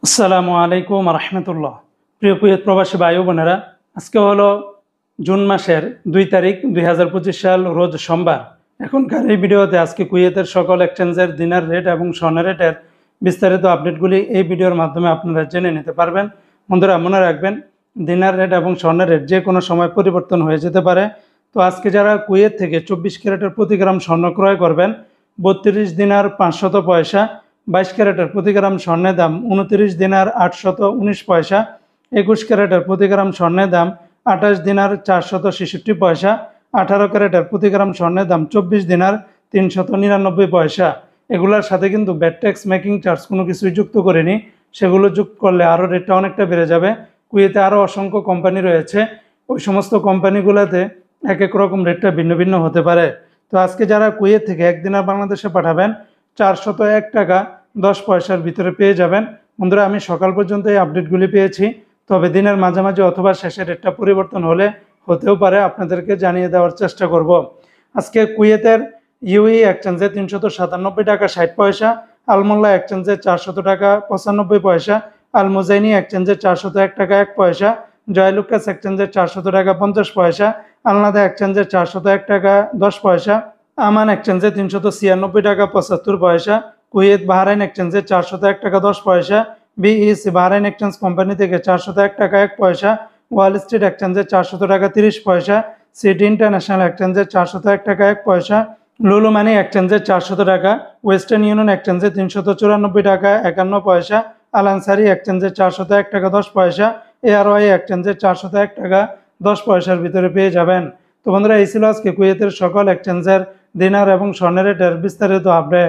আসসালামু আলাইকুম রহমতুল্লাহ। প্রিয় কুয়েত প্রবাসী ভাই ও বোনেরা, আজকে হলো জুন মাসের 2 তারিখ 2025 সাল, রোজ সোমবার। এখনকার এই ভিডিওতে আজকে কুয়েতের সকল এক্সচেঞ্জের দিনার রেট এবং স্বর্ণের রেটের বিস্তারিত আপডেটগুলি এই ভিডিওর মাধ্যমে আপনারা জেনে নিতে পারবেন। বন্ধুরা, মনে রাখবেন, দিনার রেট এবং স্বর্ণের রেট যে কোনো সময় পরিবর্তন হয়ে যেতে পারে। তো আজকে যারা কুয়েত থেকে 24 ক্যারেটের প্রতি গ্রাম স্বর্ণ ক্রয় করবেন, 32 দিনার 500 পয়সা, 22 ক্যারেটের প্রতি গ্রাম স্বর্ণের দাম 29 দিনার 819 পয়সা, 21 ক্যারেটের প্রতি গ্রাম স্বর্ণের দাম 28 দিনার 466 পয়সা, 18 ক্যারেটের প্রতি গ্রাম স্বর্ণের দাম 24 দিনার 399 পয়সা। এগুলোর সাথে কিন্তু ব্যাট ট্যাক্স, মেকিং চার্জ কোনো কিছুই যুক্ত করিনি। সেগুলো যুক্ত করলে আরও রেটটা অনেকটা বেড়ে যাবে। কুয়েতে আরও অসংখ্য কোম্পানি রয়েছে, ওই সমস্ত কোম্পানিগুলোতে এক এক রকম রেটটা ভিন্ন ভিন্ন হতে পারে। তো আজকে যারা কুয়েত থেকে একদিনের বাংলাদেশে পাঠাবেন, 401 টাকা 10 পয়সার ভিতরে পেয়ে যাবেন। বন্ধুরা, আমি সকাল পর্যন্ত এই আপডেটগুলি পেয়েছি, তবে দিনের মাঝামাঝি অথবা শেষে রেটটা পরিবর্তন হতেও পারে, আপনাদেরকে জানিয়ে দেওয়ার চেষ্টা করব। আজকে কুয়েতের ইউই এক্সচেঞ্জে 397 টাকা 60 পয়সা, আলমোল্লা এক্সচেঞ্জে 400 টাকা 95 পয়সা, আল মুজাইনি এক্সচেঞ্জে 401 টাকা 1 পয়সা, জয়লুকাস এক্সচেঞ্জে 400 টাকা 50 পয়সা, আলনাদা এক্সচেঞ্জে 401 টাকা 10 পয়সা, আমান এক্সচেঞ্জে 396 টাকা 75 পয়সা, কুয়েত বাহরাইন এক্সচেঞ্জে 401 টাকা 10 পয়সা, বিইসি বাহরাইন এক্সচেঞ্জ কোম্পানি থেকে 401 টাকা 1 পয়সা, ওয়াল স্ট্রিট এক্সচেঞ্জে 400 টাকা 30 পয়সা, সিটি ইন্টারন্যাশনাল এক্সচেঞ্জে 401 টাকা 1 পয়সা, লুলু মানি এক্সচেঞ্জে 400 টাকা, ওয়েস্টার্ন ইউনিয়ন এক্সচেঞ্জে 394 টাকা 51 পয়সা, আল আনসারি এক্সচেঞ্জে 401 টাকা 10 পয়সা, এআরওয়াই এক্সচেঞ্জে 401 টাকা 10 পয়সার ভিতরে পেয়ে যাবেন। তো বন্ধুরা, এই ছিল আজকে কুয়েতের সকল এক্সচেঞ্জের দিনার এবং স্বর্ণের রেটের বিস্তারিত আপডেট।